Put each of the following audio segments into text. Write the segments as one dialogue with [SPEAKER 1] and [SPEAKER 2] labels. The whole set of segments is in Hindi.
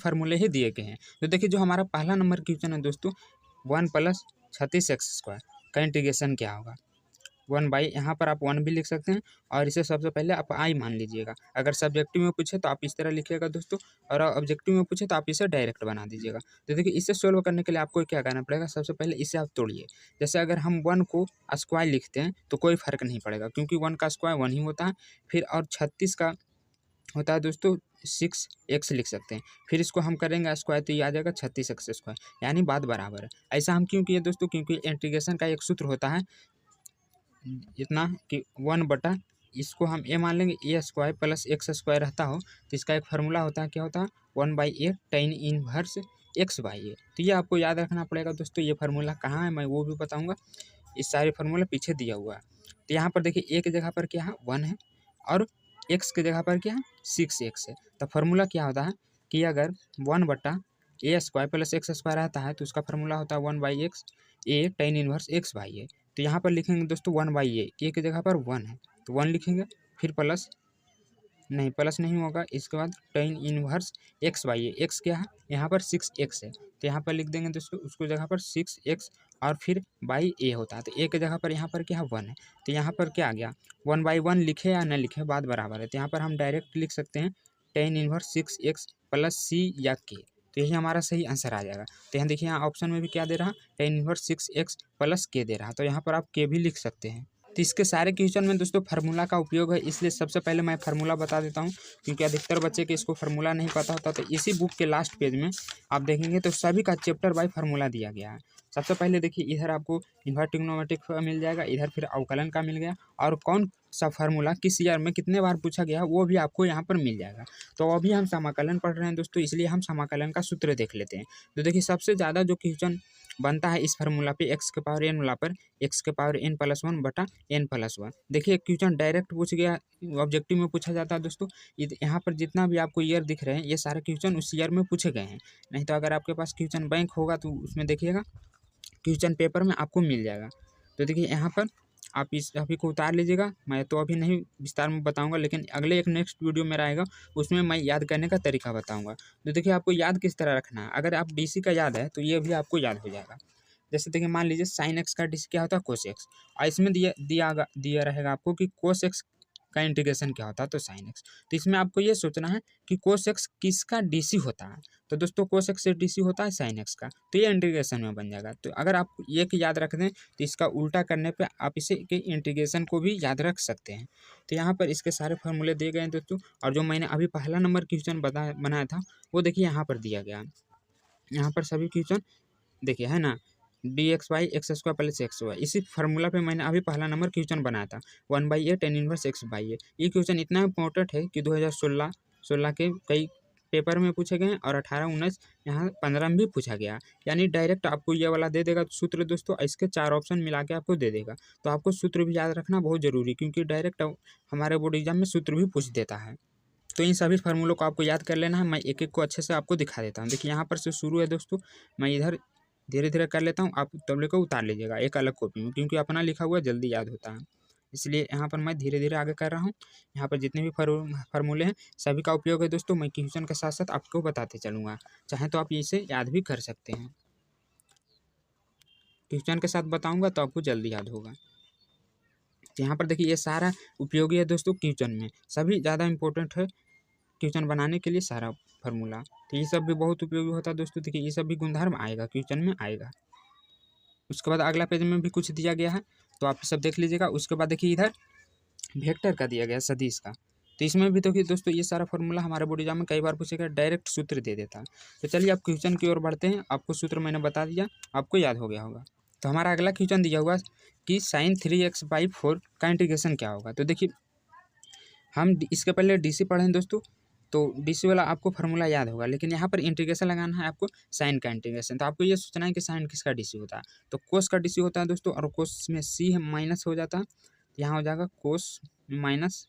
[SPEAKER 1] फार्मूले ही दिए गए हैं। तो देखिए जो हमारा पहला नंबर क्वेश्चन है दोस्तों 1 + 36x² का इंटीग्रेशन क्या होगा। 1 बाई यहाँ पर आप 1 भी लिख सकते हैं और इसे सबसे पहले आप आई मान लीजिएगा। अगर सब्जेक्टिव में पूछे तो आप इस तरह लिखिएगा दोस्तों, और ऑब्जेक्टिव में पूछे तो आप इसे डायरेक्ट बना दीजिएगा। तो देखिए इसे सोल्व करने के लिए आपको क्या करना पड़ेगा, सबसे पहले इसे आप तोड़िए। जैसे अगर हम 1 को स्क्वायर लिखते हैं तो कोई फ़र्क नहीं पड़ेगा, क्योंकि 1 का स्क्वायर 1 ही होता है। फिर और 36 का होता है दोस्तों 6x लिख सकते हैं। फिर इसको हम करेंगे स्क्वायर तो ये आ जाएगा 36x², यानी बात बराबर है। ऐसा हम क्यों किए दोस्तों, क्योंकि इंटीग्रेशन का एक सूत्र होता है इतना कि 1 इसको हम ए मान लेंगे, a² + x² रहता हो तो इसका एक फार्मूला होता है, क्या होता है 1/a tan इनवर्स x/a। तो ये आपको याद रखना पड़ेगा दोस्तों। ये फार्मूला कहाँ है मैं वो भी बताऊंगा, इस सारे फार्मूला पीछे दिया हुआ है। तो यहाँ पर देखिए a की जगह पर क्या है 1 है और x की जगह पर क्या है 6x है। तो फार्मूला क्या होता है कि अगर 1/a² + x² रहता है तो उसका फार्मूला होता है 1/x a tan inverse x/a। तो यहाँ पर लिखेंगे दोस्तों 1/a, ए की जगह पर 1 है तो 1 लिखेंगे, फिर प्लस नहीं होगा, इसके बाद tan इनवर्स x/a। x क्या है यहाँ पर 6x है तो यहाँ पर लिख देंगे दोस्तों उसको जगह पर 6x और फिर बाई a होता है। तो a की जगह पर यहाँ पर क्या है 1 है, तो यहाँ पर क्या आ गया 1/1 लिखे या न लिखे बात बराबर है। तो यहाँ पर हम डायरेक्ट लिख सकते हैं tan इनवर्स 6x + c या k। तो यही हमारा सही आंसर आ जाएगा। तो यहाँ देखिए यहाँ ऑप्शन में भी क्या दे रहा tan इनवर्स 6x + k दे रहा, तो यहाँ पर आप k भी लिख सकते हैं। तो इसके सारे क्वेश्चन में दोस्तों फार्मूला का उपयोग है, इसलिए सबसे पहले मैं फार्मूला बता देता हूँ, क्योंकि अधिकतर बच्चे के इसको फार्मूला नहीं पता होता। तो इसी बुक के लास्ट पेज में आप देखेंगे तो सभी का चैप्टर बाय फार्मूला दिया गया है। सबसे पहले देखिए इधर आपको इन्वर्स ट्रिग्नोमेट्रिक मिल जाएगा, इधर फिर अवकलन का मिल गया, और कौन सा फार्मूला किस ईयर में कितने बार पूछा गया वो भी आपको यहाँ पर मिल जाएगा। तो अभी हम समाकलन पढ़ रहे हैं दोस्तों, इसलिए हम समाकलन का सूत्र देख लेते हैं। तो देखिए सबसे ज़्यादा जो क्वेश्चन बनता है इस फार्मूला पे x⁴n वाला पर x⁴n + 1 बटा n + 1। देखिए क्वेश्चन डायरेक्ट पूछ गया, ऑब्जेक्टिव में पूछा जाता है दोस्तों। यहाँ पर जितना भी आपको ईयर दिख रहे हैं ये सारे क्वेश्चन उस ईयर में पूछे गए हैं। नहीं तो अगर आपके पास क्वेश्चन बैंक होगा तो उसमें देखिएगा क्वेश्चन पेपर में आपको मिल जाएगा। तो देखिए यहाँ पर आप इस अभी को उतार लीजिएगा, मैं तो अभी नहीं विस्तार में बताऊंगा, लेकिन अगले एक नेक्स्ट वीडियो मेरा आएगा उसमें मैं याद करने का तरीका बताऊंगा। तो देखिए आपको याद किस तरह रखना है, अगर आप डीसी का याद है तो ये भी आपको याद हो जाएगा। जैसे देखिए मान लीजिए sin x का डीसी क्या होता है cos x, और इसमें दिया रहेगा आपको कि cos x का इंटीग्रेशन क्या होता है तो sin x। तो इसमें आपको ये सोचना है कि cos x किसका डीसी होता है, तो दोस्तों cos x से डीसी होता है sin x का, तो ये इंटीग्रेशन में बन जाएगा। तो अगर आप ये कि याद रख दें तो इसका उल्टा करने पे आप इसे के इंटीग्रेशन को भी याद रख सकते हैं। तो यहाँ पर इसके सारे फार्मूले दिए गए हैं दोस्तों, और जो मैंने अभी पहला नंबर क्वेश्चन बनाया था वो देखिए यहाँ पर दिया गया। यहाँ पर सभी क्वेश्चन देखिए है ना, dx/x² + xy, इसी फार्मूला पे मैंने अभी पहला नंबर क्वेश्चन बनाया था 1/a tan इनवर्स x/a। ये क्वेश्चन इतना इंपॉर्टेंट है कि 2016 के कई पेपर में पूछे गए हैं, और 18, 19 यहाँ 15 में भी पूछा गया। यानी डायरेक्ट आपको ये वाला दे देगा सूत्र दोस्तों, इसके 4 ऑप्शन मिला के आपको दे देगा। तो आपको सूत्र भी याद रखना बहुत ज़रूरी, क्योंकि डायरेक्ट हमारे बोर्ड एग्जाम में सूत्र भी पूछ देता है। तो इन सभी फार्मूलों को आपको याद कर लेना है। मैं एक एक को अच्छे से आपको दिखा देता हूँ। देखिए यहाँ पर से शुरू है दोस्तों, मैं इधर धीरे धीरे कर लेता हूँ, आप तबले को उतार लीजिएगा एक अलग कॉपी में, क्योंकि अपना लिखा हुआ जल्दी याद होता है, इसलिए यहाँ पर मैं धीरे धीरे आगे कर रहा हूँ। यहाँ पर जितने भी फार्मूले हैं सभी का उपयोग है दोस्तों, मैं क्वेश्चन के साथ साथ आपको बताते चलूँगा, चाहे तो आप इसे याद भी कर सकते हैं। क्वेश्चन के साथ बताऊँगा तो आपको जल्दी याद होगा। तो यहाँ पर देखिए ये सारा उपयोगी है दोस्तों, क्वेश्चन में सभी ज़्यादा इंपॉर्टेंट है क्वेश्चन बनाने के लिए सारा फार्मूला। तो ये सब भी बहुत उपयोगी होता है दोस्तों। देखिए ये सब भी गुणधर्म आएगा क्वेश्चन में आएगा। उसके बाद अगला पेज में भी कुछ दिया गया है तो आप सब देख लीजिएगा। उसके बाद देखिए इधर वेक्टर का दिया गया सदिश का, तो इसमें भी देखिए दोस्तों ये सारा फार्मूला हमारे बोर्ड एग्जाम में कई बार पूछेगा, डायरेक्ट सूत्र दे देता है। तो चलिए आप क्वेश्चन की ओर बढ़ते हैं। आपको सूत्र मैंने बता दिया, आपको याद हो गया होगा। तो हमारा अगला क्वेश्चन दिया हुआ कि sin 3x/4 का इंटीग्रेशन क्या होगा। तो देखिए हम इसके पहले डीसी पढ़े हैं दोस्तों, तो डीसी वाला आपको फार्मूला याद होगा, लेकिन यहाँ पर इंटीग्रेशन लगाना है आपको साइन का इंटीग्रेशन। तो आपको ये सोचना है कि साइन किसका डीसी होता है, तो कोस का डीसी होता है दोस्तों, और कोस में सी माइनस हो जाता है, यहाँ हो जाएगा कोस माइनस,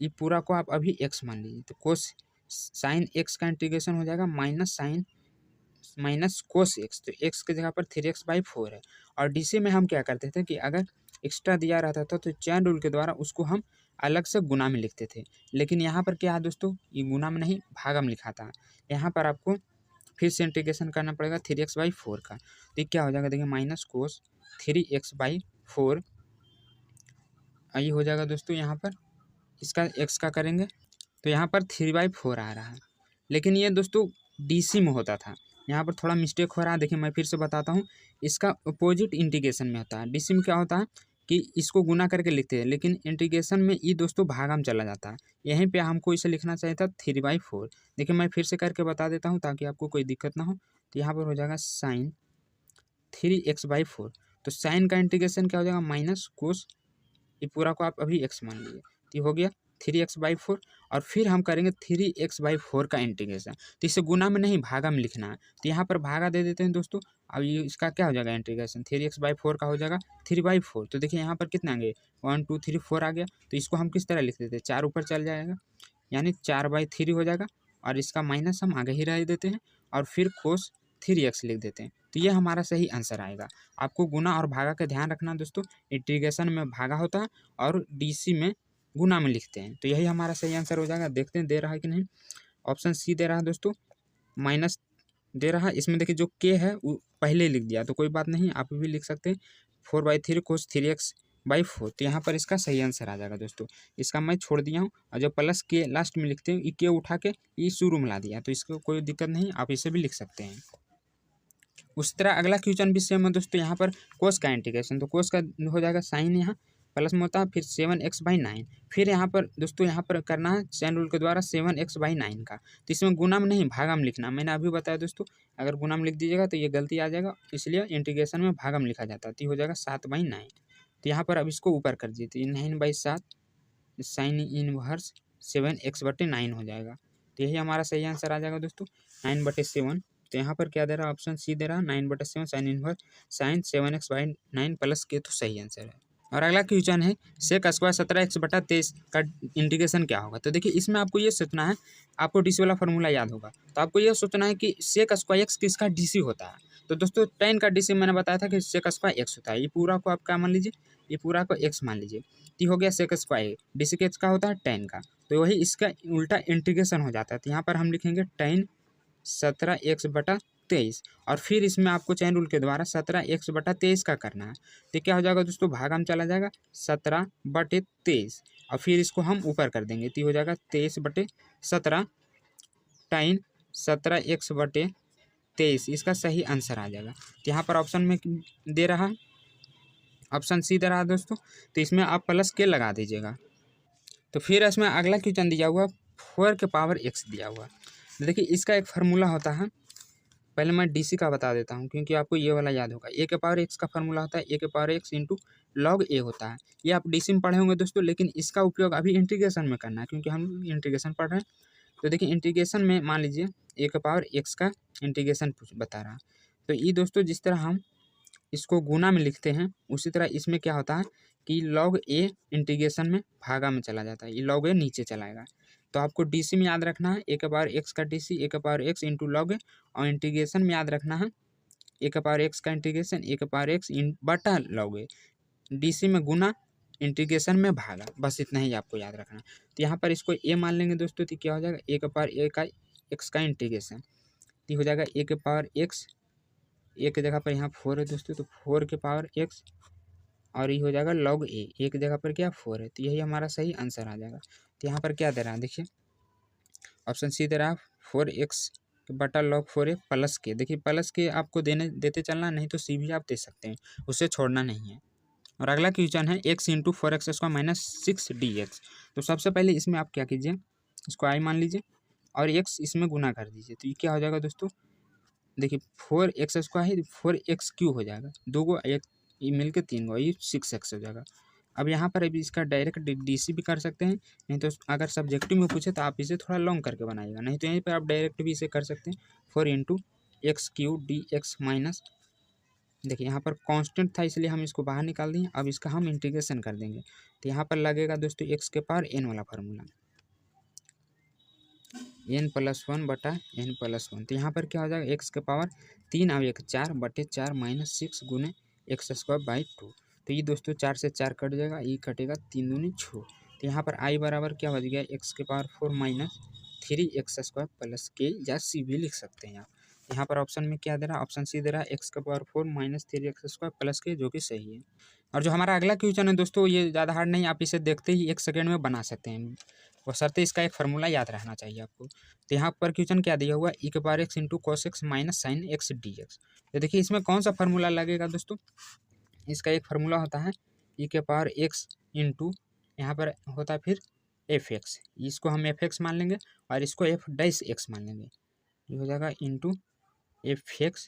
[SPEAKER 1] ये पूरा को आप अभी एक्स मान लीजिए, तो कोस साइन एक्स का इंटीग्रेशन हो जाएगा minus sine minus cos X, तो एक्स की जगह पर 3x/4 है। और डीसी में हम क्या करते थे कि अगर एक्स्ट्रा दिया रहता था तो चैन रूल के द्वारा उसको हम अलग से गुना में लिखते थे, लेकिन यहाँ पर क्या है दोस्तों, ये गुना में नहीं भागा में लिखा था। यहाँ पर आपको फिर से इंटीग्रेशन करना पड़ेगा 3x/4 का। तो क्या हो जाएगा देखिए, माइनस कोस 3x/4 ये हो जाएगा दोस्तों। यहाँ पर इसका x का करेंगे तो यहाँ पर 3/4 आ रहा है, लेकिन ये दोस्तों डीसी में होता था। यहाँ पर थोड़ा मिस्टेक हो रहा है। देखिए मैं फिर से बताता हूँ, इसका अपोजिट इंटीग्रेशन में होता है। डीसी में क्या होता है कि इसको गुना करके लिखते हैं, लेकिन इंटीग्रेशन में ये दोस्तों भागा में चला जाता है। यहीं पे हमको इसे लिखना चाहिए था 3/4। देखिए मैं फिर से करके बता देता हूँ ताकि आपको कोई दिक्कत ना हो। तो यहाँ पर हो जाएगा साइन 3x/4। तो साइन का इंटीग्रेशन क्या हो जाएगा, माइनस कोस, ये पूरा को आप अभी x मान लीजिए। तो ये हो गया 3x/4, और फिर हम करेंगे 3x/4 का इंटीग्रेशन। तो इसे गुना में नहीं भागा में लिखना है, तो यहाँ पर भागा दे देते हैं दोस्तों। अब ये इसका क्या हो जाएगा इंटीग्रेशन, 3x/4 का हो जाएगा 3/4। तो देखिए यहाँ पर कितना आ गए, 1 2 3 4 आ गया। तो इसको हम किस तरह लिख देते हैं, 4 ऊपर चल जाएगा, यानी 4/3 हो जाएगा, और इसका माइनस हम आगे ही रह देते हैं, और फिर कोस 3x लिख देते हैं। तो ये हमारा सही आंसर आएगा। आपको गुना और भागा का ध्यान रखना दोस्तों। इंटीग्रेशन में भागा होता है और डीसी में गुना में लिखते हैं। तो यही हमारा सही आंसर हो जाएगा। देखते हैं दे रहा है कि नहीं। ऑप्शन सी दे रहा है दोस्तों, माइनस दे रहा है। इसमें देखिए जो के है वो पहले लिख दिया, तो कोई बात नहीं, आप भी लिख सकते हैं 4/3 कोस 3x/4। तो यहाँ पर इसका सही आंसर आ जाएगा दोस्तों। इसका मैं छोड़ दिया हूँ, और जब प्लस के लास्ट में लिखते हैं, के उठा के ये शुरू में ला दिया, तो इसको कोई दिक्कत नहीं, आप इसे भी लिख सकते हैं। उस तरह अगला क्वेश्चन भी सेम है दोस्तों। यहाँ पर कोस का इंटीग्रेशन, तो कोस का हो जाएगा साइन, यहाँ प्लस में होता है, फिर 7x/9। फिर यहाँ पर दोस्तों यहाँ पर करना है चैन रूल के द्वारा 7x/9 का। तो इसमें गुना में नहीं भागा में लिखना, मैंने अभी बताया दोस्तों। अगर गुना में लिख दीजिएगा तो ये गलती आ जाएगा, इसलिए इंटीग्रेशन में भागा में लिखा जाता है। तो ये हो जाएगा 7/9। तो यहाँ पर अब इसको ऊपर कर दीजिए, 9/7 साइन इनवर्स 7x/9 हो जाएगा। तो यही हमारा सही आंसर आ जाएगा दोस्तों, 9/7। तो यहाँ पर क्या दे रहा है, ऑप्शन सी दे रहा है 9/7 sine inverse sine 7x/9 plus K. तो सही आंसर है। और अगला क्वेश्चन है सेक स्क्वायर 17x/23 का इंटीग्रेशन क्या होगा। तो देखिए इसमें आपको ये सोचना है, आपको डीसी वाला फॉर्मूला याद होगा, तो आपको ये सोचना है कि सेक स्क्वायर एक्स किसका डीसी होता है। तो दोस्तों tan का डीसी मैंने बताया था कि सेक स्क्वायर एक्स होता है। ये पूरा को आप क्या मान लीजिए, ये पूरा को एक्स मान लीजिए। तो हो गया सेक स्क्वायर, डीसी के का होता है tan का, तो वही इसका उल्टा इंटीग्रेशन हो जाता है। तो यहाँ पर हम लिखेंगे tan 17x/23, और फिर इसमें आपको चैन रूल के द्वारा 17x/23 का करना है। तो क्या हो जाएगा दोस्तों, भागा में चला जाएगा 17/23, और फिर इसको हम ऊपर कर देंगे। तो हो जाएगा 23/17 टाइन 17x/23, इसका सही आंसर आ जाएगा। तो यहाँ पर ऑप्शन में दे रहा है, ऑप्शन सी दे रहा है दोस्तों। तो इसमें आप प्लस के लगा दीजिएगा। तो फिर इसमें अगला क्वेश्चन दिया हुआ 4 के पावर x दिया हुआ। देखिए इसका एक फार्मूला होता है, पहले मैं डीसी का बता देता हूँ क्योंकि आपको ये वाला याद होगा। ए के पावर एक्स का फार्मूला होता है ए के पावर एक्स इंटू लॉग ए होता है। ये आप डीसी में पढ़े होंगे दोस्तों, लेकिन इसका उपयोग अभी इंटीग्रेशन में करना है क्योंकि हम इंटीग्रेशन पढ़ रहे हैं। तो देखिए इंटीग्रेशन में मान लीजिए ए के पावर एक्स का इंटीग्रेशन बता रहा है। तो ये दोस्तों जिस तरह हम इसको गुना में लिखते हैं, उसी तरह इसमें क्या होता है कि लॉग ए इंटीग्रेशन में भागा में चला जाता है, ये लॉग ए नीचे चलाएगा। तो आपको डीसी में याद रखना है ए के पावर एक्स का डीसी ए के पावर एक्स इंटू लॉग ए, और इंटीग्रेशन में याद रखना है ए के पावर एक्स का इंटीग्रेशन ए के पावर एक्स बटा लॉग ए। डीसी में गुना, इंटीग्रेशन में भागा, बस इतना ही आपको याद रखना है। तो यहाँ पर इसको ए मान लेंगे दोस्तों। तो क्या हो जाएगा ए के पावर ए का एक्स का इंटीग्रेशन, तो हो जाएगा ए के पावर एक्स, ए की जगह पर यहाँ 4 है दोस्तों, तो 4 के पावर एक्स, और ये हो जाएगा लॉग ए, एक जगह पर क्या 4 है। तो यही हमारा सही आंसर आ जाएगा। तो यहाँ पर क्या दे रहा है देखिए, ऑप्शन सी दे रहा है 4x बटा लॉग 4a प्लस के। देखिए प्लस के आपको देते चलना, नहीं तो सी भी आप दे सकते हैं, उसे छोड़ना नहीं है। और अगला क्वेश्चन है x into 4x² minus 6dx। तो सबसे पहले इसमें आप क्या कीजिए, इसको आई मान लीजिए और x इसमें गुना कर दीजिए। तो ये क्या हो जाएगा दोस्तों, देखिए 4x² है, 4x³ हो जाएगा, दो गो एक ये मिल के 3 गो, ये 6x हो जाएगा। अब यहाँ पर अभी इसका डायरेक्ट डीसी भी कर सकते हैं, नहीं तो अगर सब्जेक्टिव में पूछे तो आप इसे थोड़ा लॉन्ग करके बनाइएगा, नहीं तो यहीं पर आप डायरेक्ट भी इसे कर सकते हैं। 4 इंटू x³ dx माइनस, देखिए यहाँ पर कांस्टेंट था इसलिए हम इसको बाहर निकाल दिए। अब इसका हम इंटीग्रेशन कर देंगे। तो यहाँ पर लगेगा दोस्तों x के पावर n वाला फार्मूला, n+1 बटा n+1। तो यहाँ पर क्या हो जाएगा x के पावर 3 और 1 4/4 माइनस 6 गुने x² बाई 2। तो ये दोस्तों 4 से 4 कट जाएगा, ये कटेगा 3 दूनी 6। तो यहाँ पर आई बराबर क्या बच गया, एक्स के पावर 4 माइनस 3x² प्लस के या सी भी लिख सकते हैं आप। यहाँ पर ऑप्शन में क्या दे रहा है, ऑप्शन सी दे रहा है एक्स का पावर 4 माइनस 3x² प्लस के, जो कि सही है। और जो हमारा अगला क्वेश्चन है दोस्तों, ये ज़्यादा हार्ड नहीं, आप इसे देखते ही 1 सेकेंड में बना सकते हैं, बशर्ते इसका एक फार्मूला याद रहना चाहिए आपको। तो यहाँ पर क्वेश्चन क्या दिया हुआ, ई के power X into cos x minus sine x D x. तो देखिए इसमें कौन सा फार्मूला लगेगा दोस्तों, इसका एक फार्मूला होता है ई के पावर एक्स इंटू, यहाँ पर होता है फिर एफ एक्स, इसको हम एफ एक्स मान लेंगे और इसको एफ डैश एक्स मान लेंगे। ये हो जाएगा into F x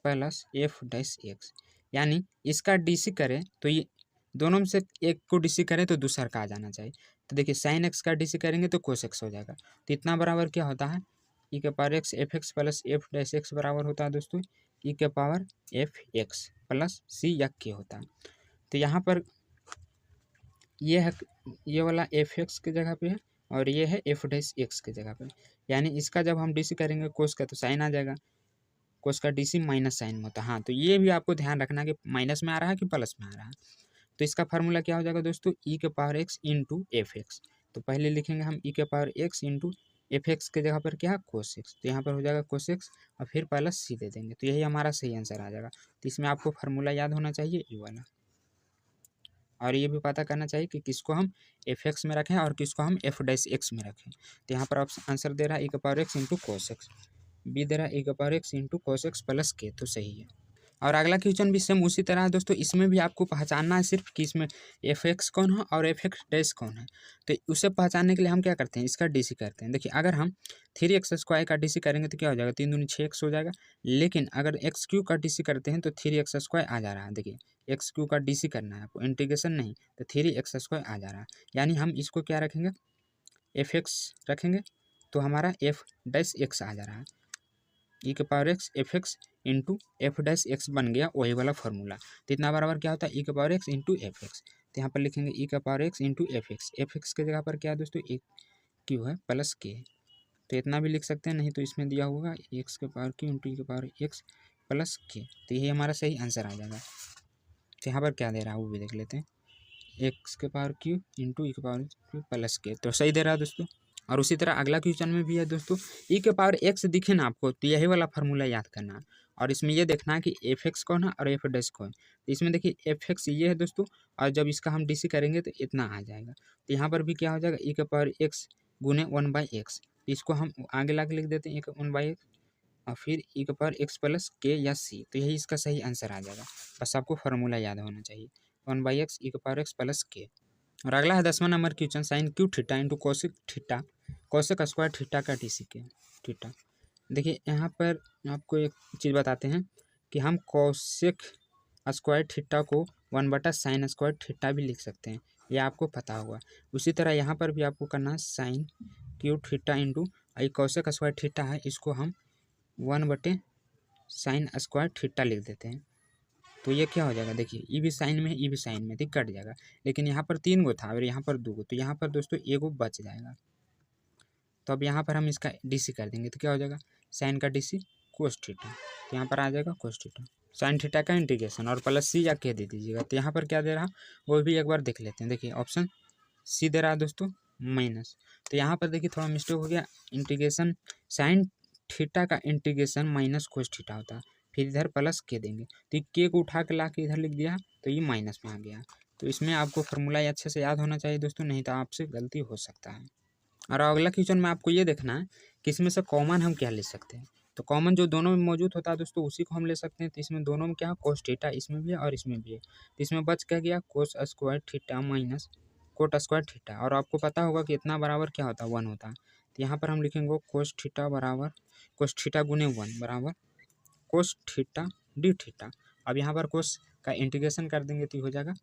[SPEAKER 1] plus F dash x, यानी इसका डीसी करें तो ये दोनों में से एक को डीसी करें तो दूसरा का आ जाना चाहिए। तो देखिए साइन एक्स का डीसी करेंगे तो कोस एक्स हो जाएगा। तो इतना बराबर क्या होता है, ई के power x F x plus F dash x बराबर होता है दोस्तों ई के पावर एफ एक्स प्लस सी या के होता है। तो यहाँ पर ये है, ये वाला एफ एक्स की जगह पे है और ये है एफ डैश एक्स की जगह पे, यानी इसका जब हम डीसी करेंगे कोस का तो साइन आ जाएगा, कोस का डीसी माइनस साइन में होता है। हाँ, तो ये भी आपको ध्यान रखना कि माइनस में आ रहा है कि प्लस में आ रहा है। तो इसका फार्मूला क्या हो जाएगा दोस्तों, ई के power X into F x. तो पहले लिखेंगे हम ई के power X into F x के जगह पर क्या है कोस एक्स, तो यहाँ पर हो जाएगा कोस एक्स और फिर प्लस सी दे देंगे, तो यही हमारा सही आंसर आ जाएगा। तो इसमें आपको फार्मूला याद होना चाहिए ई वाला, और ये भी पता करना चाहिए कि किसको हम एफ एक्स में रखें और किसको हम एफ डैश एक्स में रखें। तो यहाँ पर ऑप्शन आंसर दे रहा है ई के power X into cos X, B दे रहा है ई के power X into cos X plus K, तो सही है। और अगला क्वेश्चन भी सेम उसी तरह है दोस्तों, इसमें भी आपको पहचानना है सिर्फ कि इसमें एफ एक्स कौन है और एफ एक्स डैश कौन है। तो उसे पहचानने के लिए हम क्या करते हैं, इसका डीसी करते हैं। देखिए अगर हम 3x² का डीसी करेंगे तो क्या हो जाएगा, 3 दूनी 6x हो जाएगा। लेकिन अगर x³ का डीसी करते हैं तो 3x² आ जा रहा है। देखिए x³ का डीसी करना है आपको, इंटीग्रेशन नहीं, तो 3x² आ जा रहा है, यानी हम इसको क्या रखेंगे, एफ एक्स रखेंगे, तो हमारा एफ डैश एक्स आ जा रहा है। ई के power x F x into F dash x बन गया वही वाला फार्मूला। तो इतना बराबर क्या होता है, ई के power X into F x. तो यहाँ पर लिखेंगे ई का power X into F x, F x के जगह पर क्या है दोस्तों, एक क्यू है प्लस के, तो इतना भी लिख सकते हैं, नहीं तो इसमें दिया होगा एक्स के पावर क्यू इंटू ई के पावर एक्स प्लस के, तो यही हमारा सही आंसर आ जाएगा। तो यहाँ पर क्या दे रहा है वो भी देख लेते हैं, एक्स के पावर क्यू इंटू ई के पावर क्यू प्लस के, तो सही दे रहा है दोस्तों। और उसी तरह अगला क्वेश्चन में भी है दोस्तों, ई के पावर एक्स दिखे ना आपको तो यही वाला फार्मूला याद करना है, और इसमें ये देखना है कि एफ एक्स कौन है और एफ डैश कौन है। तो इसमें देखिए एफ एक्स ये है दोस्तों, और जब इसका हम डीसी करेंगे तो इतना आ जाएगा। तो यहाँ पर भी क्या हो जाएगा, ई के पावर एक्स गुने 1/x, इसको हम आगे ला के लिख देते हैं 1/x, और फिर ई के पावर एक्स प्लस के या सी, तो यही इसका सही आंसर आ जाएगा। बस आपको फार्मूला याद होना चाहिए, 1/x ई के पावर एक्स प्लस के। और अगला है 10वां number question, sine Q theta into cosec theta, cosec square theta का डीसी के थीटा। देखिए यहाँ पर आपको एक चीज़ बताते हैं कि हम कोसेक स्क्वायर थीटा को 1/sin स्क्वायर थीटा भी लिख सकते हैं, ये आपको पता होगा। उसी तरह यहाँ पर भी आपको करना है sine Q theta into cosec square theta है, इसको हम 1/sin स्क्वायर थीटा लिख देते हैं। तो ये क्या हो जाएगा, देखिए ई भी साइन में ई भी साइन में, तो कट जाएगा। लेकिन यहाँ पर 3 गो था और यहाँ पर 2 गो, तो यहाँ पर दोस्तों एगो बच जाएगा। तो अब यहाँ पर हम इसका डीसी कर देंगे तो क्या हो जाएगा, साइन का डीसी कोस थीटा, तो यहाँ पर आ जाएगा कोस थीटा, साइन थीटा का इंटीग्रेशन और प्लस सी या के दे दीजिएगा। तो यहाँ पर क्या दे रहा वो भी एक बार देख लेते हैं। देखिए ऑप्शन सी दे रहा है दोस्तों माइनस, तो यहाँ पर देखिए थोड़ा मिस्टेक हो गया, इंटीग्रेशन साइन थीटा का इंटीग्रेशन माइनस कोस थीटा होता है, फिर इधर प्लस के देंगे, तो के को उठा के ला के इधर लिख दिया तो ये माइनस में आ गया। तो इसमें आपको फार्मूला अच्छे से याद होना चाहिए दोस्तों, नहीं तो आपसे गलती हो सकता है। और अगला क्वेश्चन में आपको ये देखना है कि इसमें से कॉमन हम क्या ले सकते हैं। तो कॉमन जो दोनों में मौजूद होता है दोस्तों उसी को हम ले सकते हैं। तो इसमें दोनों में क्या है, कोस थीटा इसमें भी है और इसमें भी है, तो इसमें बच क्या गया, cos square theta minus cot square theta, और आपको पता होगा कि इतना बराबर क्या होता है, 1 होता है। तो यहाँ पर हम लिखेंगे कोस थीटा बराबर कोस थीटा गुने 1 बराबर कोस थीटा डी थीटा। अब यहाँ पर कोस का इंटीग्रेशन कर देंगे तो हो जाएगा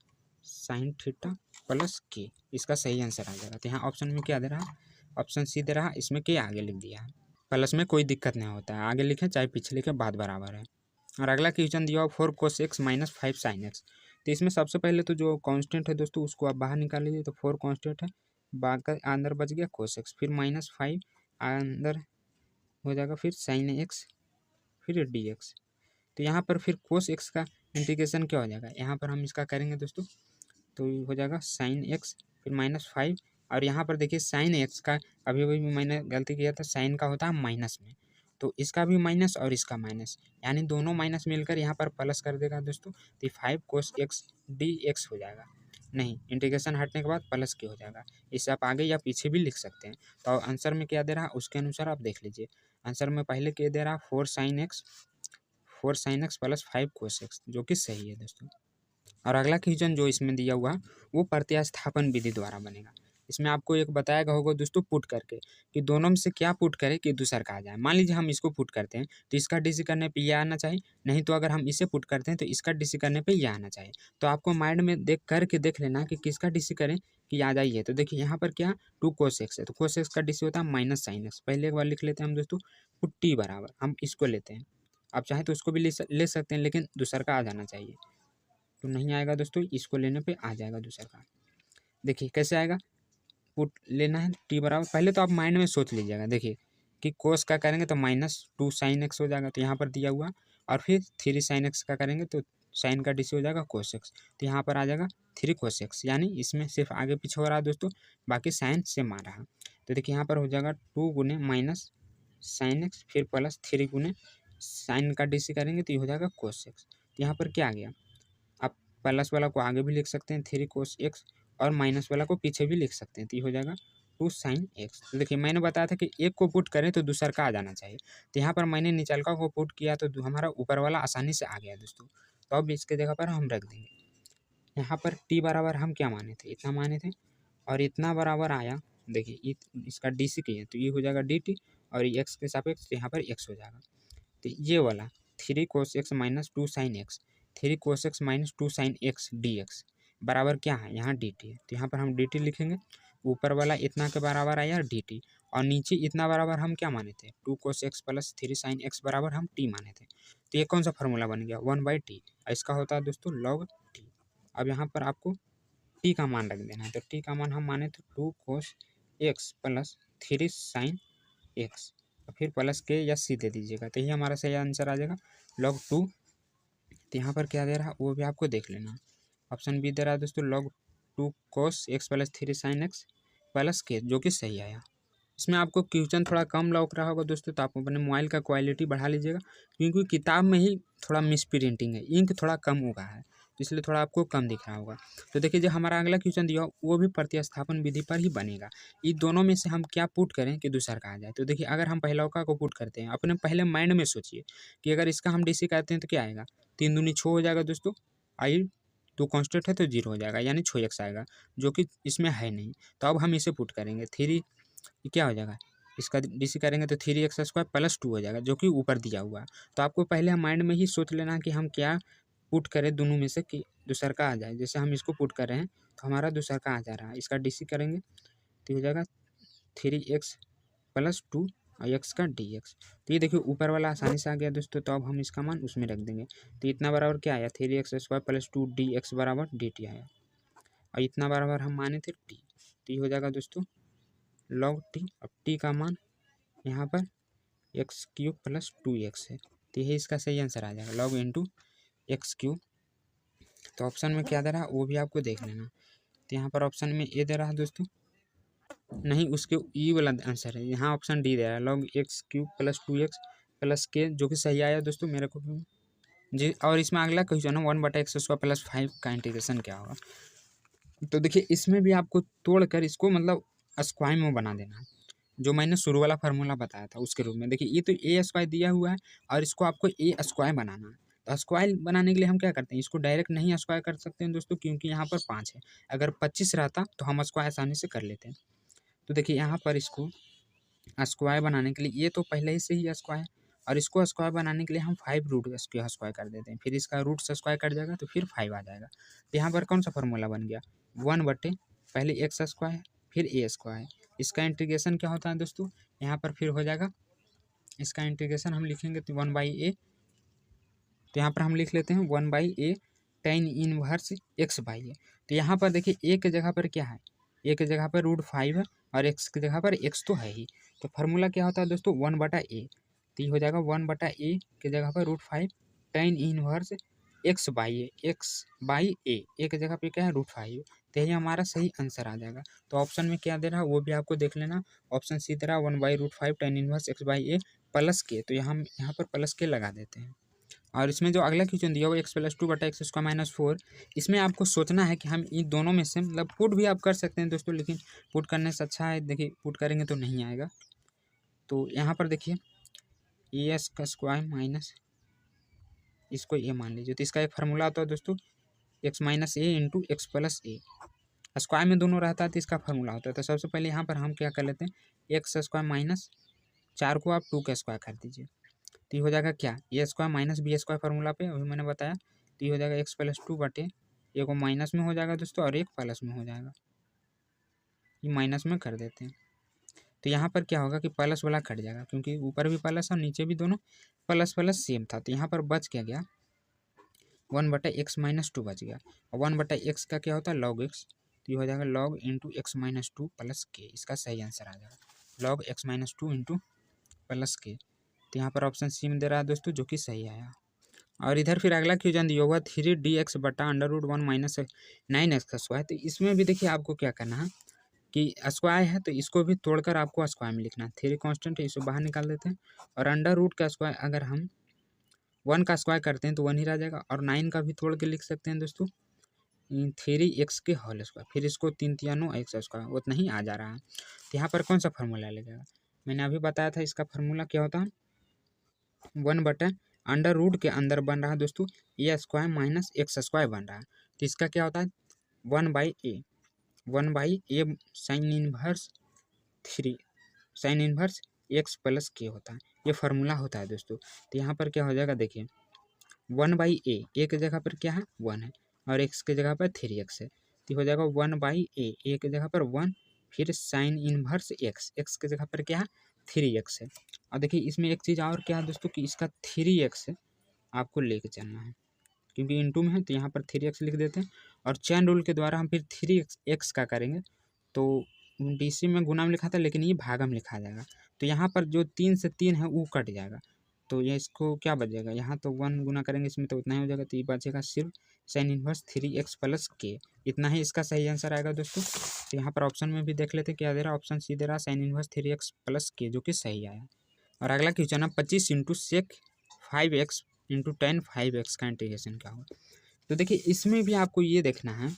[SPEAKER 1] साइन थीटा प्लस के, इसका सही आंसर आ जाएगा। तो यहाँ ऑप्शन में क्या दे रहा है, ऑप्शन सी दे रहा है, इसमें के आगे लिख दिया है, प्लस में कोई दिक्कत नहीं होता है, आगे लिखें चाहे पीछे लिखें बात बराबर है। और अगला क्वेश्चन दिया 4 cos x minus 5 sin x। तो इसमें सबसे पहले तो जो कांस्टेंट है दोस्तों उसको आप बाहर निकाल लीजिए, तो 4 कांस्टेंट है, बाकी अंदर बच गया cos x, फिर -5 अंदर हो जाएगा, फिर sin x, फिर dx। तो यहाँ पर फिर cos x का इंटीग्रेशन क्या हो जाएगा, यहाँ पर हम इसका करेंगे दोस्तों तो हो जाएगा sin x फिर -5 और यहाँ पर देखिए साइन एक्स का अभी अभी मैंने गलती किया था, साइन का होता है माइनस में, तो इसका भी माइनस और इसका माइनस, यानी दोनों माइनस मिलकर यहाँ पर प्लस कर देगा दोस्तों, तो 5 cos x dx हो जाएगा। नहीं, इंटीग्रेशन हटने के बाद प्लस की हो जाएगा। इसे आप आगे या पीछे भी लिख सकते हैं। तो आंसर में क्या दे रहा है उसके अनुसार आप देख लीजिए। आंसर में पहले क्या दे रहा है 4 sin x plus 5 cos x, जो कि सही है दोस्तों। और अगला क्वेश्चन जो इसमें दिया हुआ वो प्रतिस्थापन विधि द्वारा बनेगा। इसमें आपको एक बताया गया होगा दोस्तों पुट करके, कि दोनों में से क्या पुट करें कि दूसरा का आ जाए। मान लीजिए हम इसको पुट करते हैं तो इसका डीसी करने पे ये आना चाहिए, नहीं तो अगर हम इसे पुट करते हैं तो इसका डीसी करने पे ये आना चाहिए। तो आपको माइंड में देख लेना कि किसका डीसी करें कि आ जाइए। तो देखिए यहाँ पर क्या 2 cos x है, तो cos x का डीसी होता है माइनस साइन एक्स। पहले एक बार लिख लेते हैं हम दोस्तों, पुट टी बराबर हम इसको लेते हैं, आप चाहें तो उसको भी ले सकते हैं, लेकिन दूसरा का आ जाना चाहिए। तो नहीं आएगा दोस्तों, इसको लेने पे आ जाएगा दूसरा का। देखिए कैसे आएगा, पुट लेना है टी बराबर, पहले तो आप माइंड में सोच लीजिएगा। देखिए कि कोस का करेंगे तो -2 sin x हो जाएगा, तो यहाँ पर दिया हुआ, और फिर 3 sin x का करेंगे तो साइन का डीसी हो जाएगा cos x, तो यहाँ पर आ जाएगा 3 cos x, यानी इसमें सिर्फ आगे पीछे हो रहा है दोस्तों, बाकी साइन सेम आ रहा। तो देखिए यहाँ पर हो जाएगा 2 गुने माइनस साइन एक्स फिर प्लस 3 गुने साइन का डीसी करेंगे तो ये हो जाएगा cos x। तो यहाँ पर क्या आ गया, आप प्लस वाला को आगे भी लिख सकते हैं 3 cos x, और माइनस वाला को पीछे भी लिख सकते हैं, तो ये हो जाएगा 2 sin x। तो देखिए मैंने बताया था कि एक को पुट करें तो दूसरा का आ जाना चाहिए, तो यहाँ पर मैंने निचलका को पुट किया तो हमारा ऊपर वाला आसानी से आ गया दोस्तों। तो अब इसके जगह पर हम रख देंगे, यहाँ पर t बराबर हम क्या माने थे, इतना माने थे, और इतना बराबर आया। देखिए इसका डीसी की है तो ये हो जाएगा dt, और x के सापेक्ष तो यहाँ पर x हो जाएगा। तो ये वाला 3 cos x minus 2 sin x, 3 cos x minus 2 sin x dx बराबर क्या है, यहाँ dt है, तो यहाँ पर हम dt लिखेंगे। ऊपर वाला इतना के बराबर आया dt, और नीचे इतना बराबर हम क्या माने थे 2 cos x plus 3 sin x बराबर हम t माने थे। तो ये कौन सा फार्मूला बन गया 1/t, इसका होता है दोस्तों log t। अब यहाँ पर आपको t का मान रख देना है, तो t का मान हम माने थे 2 cos x plus 3 sin x, फिर प्लस के या सी दे दीजिएगा, तो यही हमारा सही आंसर आ जाएगा log 2। तो यहाँ पर क्या दे रहा है वो भी आपको देख लेना। ऑप्शन बी दे रहा है दोस्तों log 2 cos x plus 3 sin x plus के, जो कि सही आया। इसमें आपको क्वेश्चन थोड़ा कम लग रहा होगा दोस्तों, तो आप अपने मोबाइल का क्वालिटी बढ़ा लीजिएगा, क्योंकि किताब में ही थोड़ा मिस प्रिंटिंग है, इंक थोड़ा कम हुआ है, तो इसलिए थोड़ा आपको कम दिख रहा होगा। तो देखिए जो हमारा अगला क्वेश्चन दिया वो भी प्रतिस्थापन विधि पर ही बनेगा। इन दोनों में से हम क्या पुट करें कि दूसरा का आ जाए। तो देखिए अगर हम पहलौका को पुट करते हैं, अपने पहले माइंड में सोचिए कि अगर इसका हम डीसी करते हैं तो क्या आएगा, 3 दूनी 6 हो जाएगा दोस्तों, आई 2 कांस्टेंट है तो 0 हो जाएगा, यानी 6x आएगा, जो कि इसमें है नहीं। तो अब हम इसे पुट करेंगे 3, ये क्या हो जाएगा, इसका डीसी करेंगे तो 3x² प्लस 2 हो जाएगा, जो कि ऊपर दिया हुआ है। तो आपको पहले माइंड में ही सोच लेना कि हम क्या पुट करें दोनों में से कि दूसरा का आ जाए। जैसे हम इसको पुट कर रहे हैं तो हमारा दूसरा का आ जा रहा है, इसका डीसी करेंगे तो हो जाएगा 3x प्लस 2 और x का dx। तो ये देखिए ऊपर वाला आसानी से आ गया दोस्तों, तो अब हम इसका मान उसमें रख देंगे। तो इतना बराबर क्या आया 3x² प्लस 2 dx बराबर dt आया, और इतना बराबर हम माने थे t, तो ये हो जाएगा दोस्तों log t। अब t का मान यहाँ पर x³ प्लस 2x है, तो यही इसका सही आंसर आ जाएगा log इंटू x³। तो ऑप्शन में क्या दे रहा है वो भी आपको देख लेना। तो यहाँ पर ऑप्शन में ए दे रहा है दोस्तों, नहीं उसके ई वाला आंसर है, यहाँ ऑप्शन डी दे रहा है log x³ plus 2x plus के, जो कि सही आया दोस्तों मेरे को जी। और इसमें अगला क्वेश्चन है 1/x² प्लस 5 का इंटीग्रेशन क्या होगा। तो देखिए इसमें भी आपको तोड़कर इसको मतलब स्क्वायर में बना देना है, जो मैंने शुरू वाला फार्मूला बताया था उसके रूप में। देखिए ये तो ए स्क्वायर दिया हुआ है और इसको आपको ए स्क्वायर बनाना है। तो स्क्वायर बनाने के लिए हम क्या करते हैं, इसको डायरेक्ट नहीं स्क्वायर कर सकते हैं दोस्तों, क्योंकि यहाँ पर 5 है। अगर 25 रहता तो हम स्क्वायर आसानी से कर लेते हैं। तो देखिए यहाँ पर इसको स्क्वायर बनाने के लिए ये तो पहले ही से ही स्क्वायर, और इसको स्क्वायर बनाने के लिए हम 5 रूट इसके स्क्वायर कर देते हैं, फिर इसका रूट से स्क्वायर कट जाएगा तो फिर 5 आ जाएगा। तो यहाँ पर कौन सा फार्मूला बन गया 1/, पहले x स्क्वायर फिर a स्क्वायर। इसका इंटीग्रेशन क्या होता है दोस्तों, यहाँ पर फिर हो जाएगा इसका इंटीग्रेशन हम लिखेंगे तो 1/a, तो यहाँ पर हम लिख लेते हैं 1/a tan इनवर्स x/a। तो यहाँ पर देखिए a के जगह पर क्या है, a के जगह पर √5 है और x की जगह पर x तो है ही। तो फार्मूला क्या होता है दोस्तों 1/a, तो ये हो जाएगा 1/a के जगह पर √5 tan इनवर्स x/a ए की जगह पे क्या है √5, तो यही हमारा सही आंसर आ जाएगा। तो ऑप्शन में क्या दे रहा है वो भी आपको देख लेना। ऑप्शन सी दे रहा है 1/√5 tan inverse x/a plus K, तो हम यहाँ पर प्लस के लगा देते हैं। और इसमें जो अगला क्वेश्चन दिया हुआ x+2/x² - इसमें आपको सोचना है कि हम इन दोनों में से मतलब पुट भी आप कर सकते हैं दोस्तों, लेकिन पुट करने से अच्छा है, देखिए पुट करेंगे तो नहीं आएगा। तो यहाँ पर देखिए a² माइनस इसको ए मान लीजिए, तो इसका एक फार्मूला होता है दोस्तों x - a into x plus A. Square में दोनों रहता है तो इसका फार्मूला होता है। तो सबसे पहले यहाँ पर हम क्या कर लेते हैं x² माइनस 4 को आप 2 का स्क्वायर कर दीजिए, तो ये हो जाएगा क्या a² माइनस b² फार्मूला पे अभी मैंने बताया, तो ये हो जाएगा x+2 एक को माइनस में हो जाएगा दोस्तों और एक प्लस में हो जाएगा, ये माइनस में कर देते हैं। तो यहाँ पर क्या होगा कि प्लस वाला कट जाएगा क्योंकि ऊपर भी प्लस और नीचे भी दोनों प्लस प्लस सेम था, तो यहाँ पर बच क्या गया 1/x - 2 बच गया। और 1/x का क्या होता है log x, तो ये हो जाएगा log इंटू x - 2 प्लस के, इसका सही आंसर आ जाएगा log x - 2 into plus K. तो यहाँ पर ऑप्शन सी में दे रहा है दोस्तों जो कि सही आया। और इधर फिर अगला क्वेश्चन दिया हुआ 3dx/√1 माइनस 9x²। तो इसमें भी देखिए आपको क्या करना है कि स्क्वायर है तो इसको भी तोड़कर आपको स्क्वायर में लिखना है। 3 कांस्टेंट है, इसको बाहर निकाल देते हैं और अंडर रूट का स्क्वायर अगर हम 1 का स्क्वायर करते हैं तो 1 ही रह जाएगा, और 9 का भी तोड़ के लिख सकते हैं दोस्तों 3x² फिर इसको 3 × 9 x², उतना ही आ जा रहा है। तो यहाँ पर कौन सा फार्मूला लगेगा, मैंने अभी बताया था इसका फार्मूला क्या होता है 1/√, के अंदर बन रहा है दोस्तों a² माइनस x² बन रहा है, तो इसका क्या होता है 1/a sine inverse 3 sine inverse x plus के होता है, ये फार्मूला होता है दोस्तों। तो यहाँ पर क्या हो जाएगा देखिए 1/a ए की जगह पर क्या है 1 है और x की जगह पर 3x है, तो हो जाएगा 1/a ए की जगह पर 1 फिर साइन इनवर्स x की जगह पर क्या है 3x है। और देखिए इसमें एक चीज़ और क्या है दोस्तों कि इसका 3x आपको लेके चलना है क्योंकि इनटू में है, तो यहाँ पर 3x लिख देते हैं और चैन रूल के द्वारा हम फिर 3x का करेंगे, तो डीसी में गुना में लिखा था लेकिन ये भागा में लिखा जाएगा, तो यहाँ पर जो 3 से 3 है वो कट जाएगा, तो ये इसको क्या बच जाएगा यहाँ तो 1 गुना करेंगे इसमें तो उतना ही हो जाएगा, तो ये बचेगा सिर्फ साइन इनवर्स 3x प्लस के, इतना ही इसका सही आंसर आएगा दोस्तों। तो यहाँ पर ऑप्शन में भी देख लेते हैं क्या दे रहा है, ऑप्शन सी दे रहा है साइन इनवर्स 3x प्लस के जो कि सही आया। और अगला क्वेश्चन है 25 × sec 5x × tan 5x का इंटीग्रेशन क्या होगा। तो देखिए इसमें भी आपको ये देखना है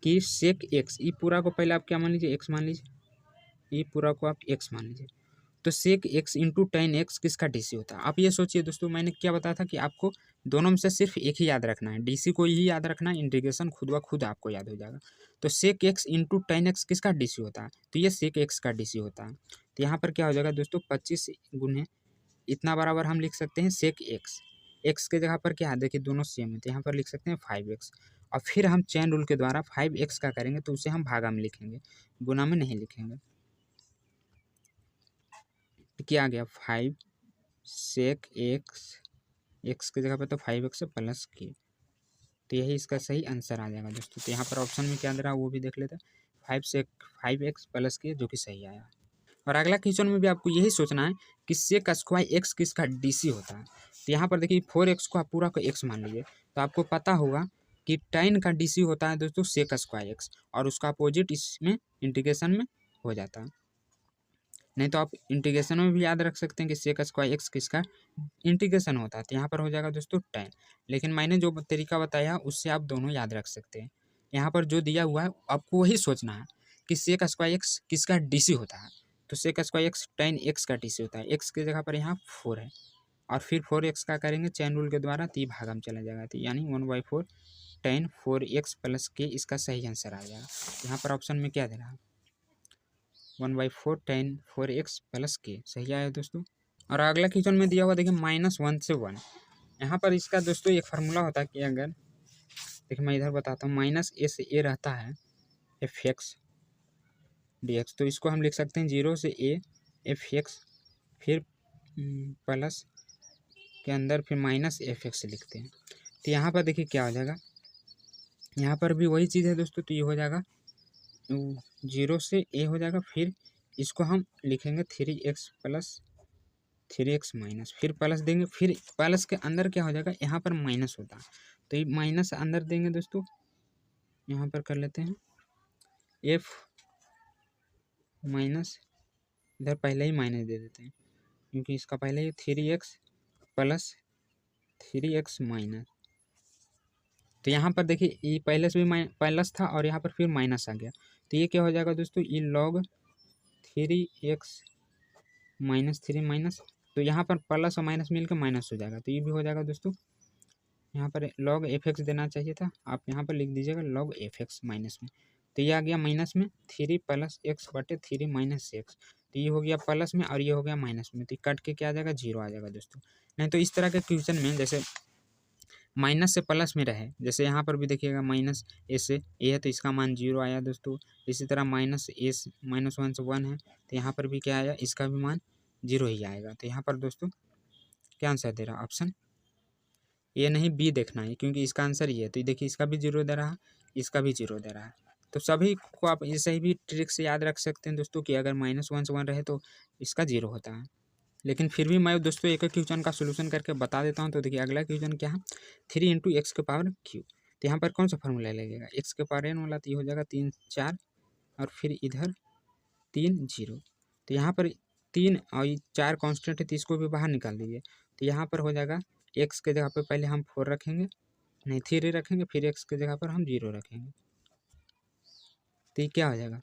[SPEAKER 1] कि sec x ये पूरा को पहले आप क्या मान लीजिए x मान लीजिए, ये पूरा को आप x मान लीजिए, तो sec x × tan x किसका डीसी होता है। आप ये सोचिए दोस्तों मैंने क्या बताया था कि आपको दोनों में से सिर्फ एक ही याद रखना है, डीसी को ही याद रखना है, इंटीग्रेशन खुद ब खुद आपको याद हो जाएगा। तो sec x × tan x किसका डीसी होता है, तो ये sec x का डीसी होता है। तो यहाँ पर क्या हो जाएगा दोस्तों 25 गुने इतना बराबर हम लिख सकते हैं sec x के जगह पर क्या है देखिए दोनों सेम है, तो यहाँ पर लिख सकते हैं 5x, और फिर हम चैन रूल के द्वारा 5x का करेंगे तो उसे हम भागा में लिखेंगे, गुना में नहीं लिखेंगे। तो क्या आ गया 5 sec x की जगह पर तो 5x प्लस के, तो यही इसका सही आंसर आ जाएगा दोस्तों। तो यहाँ पर ऑप्शन में क्या दे रहा है वो भी देख लेते हैं 5x प्लस के जो कि सही आया। और अगला क्वेश्चन में भी आपको यही सोचना है कि sec स्क्वायर x किसका डीसी होता है। तो यहाँ पर देखिए 4x को आप पूरा को x मान लीजिए, तो आपको पता होगा कि tan का डीसी होता है दोस्तों sec स्क्वायर x, और उसका अपोजिट इसमें इंटीग्रेशन में हो जाता है। नहीं तो आप इंटीग्रेशन में भी याद रख सकते हैं कि sec स्क्वायर x किसका इंटीग्रेशन होता है, तो यहाँ पर हो जाएगा दोस्तों tan, लेकिन मैंने जो तरीका बताया उससे आप दोनों याद रख सकते हैं। यहाँ पर जो दिया हुआ है आपको वही सोचना है कि sec स्क्वायर x किसका डीसी होता है, तो sec square x tan x का डीसी होता है, x की जगह पर यहाँ 4 है और फिर 4x का करेंगे चैन रूल के द्वारा, तो ये भागा में चला जाएगा, तो यानी 1/4 tan 4x प्लस के इसका सही आंसर आ जाएगा। यहाँ पर ऑप्शन में क्या दे रहा है 1/4 tan 4x प्लस के सही आया दोस्तों। और अगला क्वेश्चन में दिया हुआ देखिए -1 से 1, यहाँ पर इसका दोस्तों एक फार्मूला होता है कि अगर देखिए मैं इधर बताता हूँ -a से a रहता है fx dx, तो इसको हम लिख सकते हैं 0 से a fx फिर प्लस के अंदर फिर -fx लिखते हैं। तो यहाँ पर देखिए क्या हो जाएगा, यहाँ पर भी वही चीज़ है दोस्तों, तो ये हो जाएगा 0 से a हो जाएगा, फिर इसको हम लिखेंगे 3x प्लस 3x माइनस, फिर प्लस देंगे, फिर प्लस के अंदर क्या हो जाएगा, यहाँ पर माइनस होता है तो ये माइनस अंदर देंगे दोस्तों। यहाँ पर कर लेते हैं f माइनस, इधर पहले ही माइनस दे देते हैं क्योंकि इसका पहले ही 3x प्लस 3x माइनस। तो यहाँ पर देखिए ये पहले से भी प्लस था और यहाँ पर फिर माइनस आ गया, तो ये क्या हो जाएगा दोस्तों, ये log 3x माइनस 3 माइनस, तो यहाँ पर प्लस और माइनस मिलकर माइनस हो जाएगा, तो ये भी हो जाएगा दोस्तों। यहाँ पर log f(x) देना चाहिए था, आप यहाँ पर लिख दीजिएगा log f(x) माइनस में, तो ये आ गया माइनस में 3 प्लस x बटे 3 माइनस x, तो ये हो गया प्लस में और ये हो गया माइनस में, तो कट के क्या आ जाएगा, 0 आ जाएगा दोस्तों। नहीं तो इस तरह के क्वेश्चन में जैसे माइनस से प्लस में रहे, जैसे यहाँ पर भी देखिएगा माइनस ए से ए है तो इसका मान 0 आया दोस्तों। इसी तरह माइनस ए से -1 से 1 है तो यहाँ पर भी क्या आया, इसका भी मान 0 ही आएगा। तो यहाँ पर दोस्तों क्या आंसर दे रहा है, ऑप्शन ए नहीं बी देखना है क्योंकि इसका आंसर ये है। तो देखिए इसका भी 0 दे रहा है, इसका भी 0 दे रहा है। तो सभी को आप ऐसे ही भी ट्रिक से याद रख सकते हैं दोस्तों कि अगर -1 से 1 रहे तो इसका 0 होता है। लेकिन फिर भी मैं दोस्तों एक एक क्वेश्चन का सोल्यूशन करके बता देता हूँ। तो देखिए अगला क्वेश्चन क्या है, 3 × x के पावर क्यू। तो यहाँ पर कौन सा फार्मूला लगेगा, x के पावर n वाला, तो ये हो जाएगा 3 4 और फिर इधर 3 0। तो यहाँ पर 3 और 4 कांस्टेंट है तो इसको भी बाहर निकाल दीजिए। तो यहाँ पर हो जाएगा x के जगह पर पहले हम 4 रखेंगे, नहीं 3 रखेंगे, फिर x के जगह पर हम 0 रखेंगे। तो ये क्या हो जाएगा,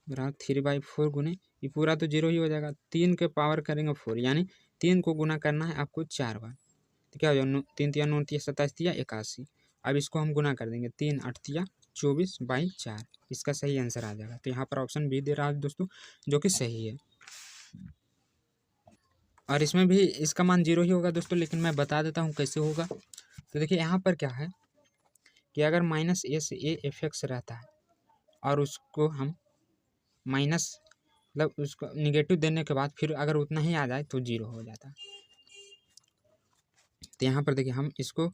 [SPEAKER 1] बराबर 3/4 गुने ये पूरा तो 0 ही हो जाएगा। 3 के पावर करेंगे 4 यानी 3 को गुना करना है आपको 4 बार। तो क्या हो जाएगा, 3 × 9 = 27 × 81। अब इसको हम गुना कर देंगे, 3 × 8 = 24/4, इसका सही आंसर आ जाएगा। तो यहाँ पर ऑप्शन बी दे रहा है दोस्तों जो कि सही है। और इसमें भी इसका मान 0 ही होगा दोस्तों, लेकिन मैं बता देता हूँ कैसे होगा। तो देखिए यहाँ पर क्या है कि अगर -a से a f(x) रहता है और उसको हम माइनस मतलब उसको निगेटिव देने के बाद फिर अगर उतना ही आ जाए तो 0 हो जाता है। तो यहाँ पर देखिए हम इसको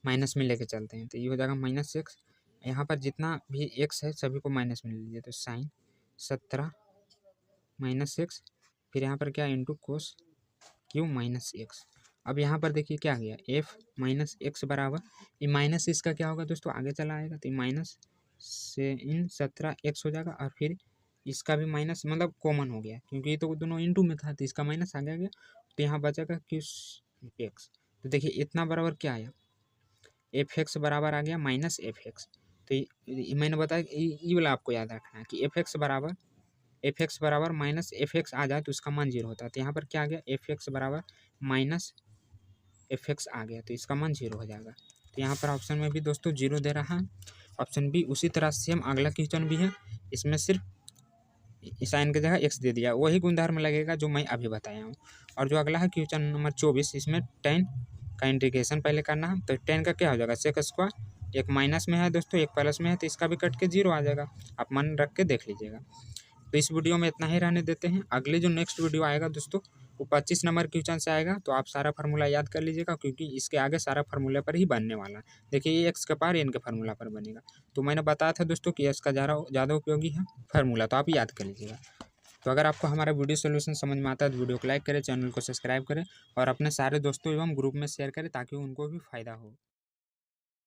[SPEAKER 1] माइनस में लेके चलते हैं, तो ये हो जाएगा -x। यहाँ पर जितना भी x है सभी को माइनस में ले लीजिए, तो sin 17 -x, फिर यहाँ पर क्या इंटू कोस क्यू -x। अब यहाँ पर देखिए क्या आ गया, f -x बराबर, ये माइनस इसका क्या होगा दोस्तों, आगे चला आएगा तो माइनस से इन 17x हो जाएगा और फिर इसका भी माइनस मतलब कॉमन हो गया क्योंकि ये तो दोनों इंटू में था तो इसका माइनस आ गया। तो यहाँ बचेगा x। तो देखिए इतना बराबर क्या आया, f(x) बराबर आ गया -f(x). तो मैंने बताया ये वाला आपको याद रखना है कि f(x) बराबर -f(x) आ जाए तो उसका मान 0 होता है। तो यहाँ पर क्या आ गया, f(x) बराबर -f(x) आ गया तो इसका मान 0 हो जाएगा। तो यहाँ पर ऑप्शन में भी दोस्तों 0 दे रहा है, ऑप्शन बी। उसी तरह से हम अगला क्वेश्चन भी है, इसमें सिर्फ साइन की जगह x दे दिया, वही गुणधर्म लगेगा जो मैं अभी बताया हूँ। और जो अगला है क्वेश्चन नंबर 24, इसमें 10 का इंटीग्रेशन पहले करना है। तो 10 का क्या हो जाएगा, sec², एक माइनस में है दोस्तों, एक प्लस में है, तो इसका भी कट के 0 आ जाएगा। आप मन रख के देख लीजिएगा। तो इस वीडियो में इतना ही रहने देते हैं। अगले जो नेक्स्ट वीडियो आएगा दोस्तों वो 25 नंबर क्वेश्चन से आएगा, तो आप सारा फार्मूला याद कर लीजिएगा क्योंकि इसके आगे सारा फार्मूला पर ही बनने वाला है। देखिए ये x के पावर n के फार्मूला पर बनेगा। तो मैंने बताया था दोस्तों कि इसका ज़्यादा उपयोगी है फार्मूला, तो आप याद कर लीजिएगा। तो अगर आपको हमारा वीडियो सोल्यूशन समझ में आता है तो वीडियो को लाइक करें, चैनल को सब्सक्राइब करें और अपने सारे दोस्तों एवं ग्रुप में शेयर करें ताकि उनको भी फ़ायदा हो।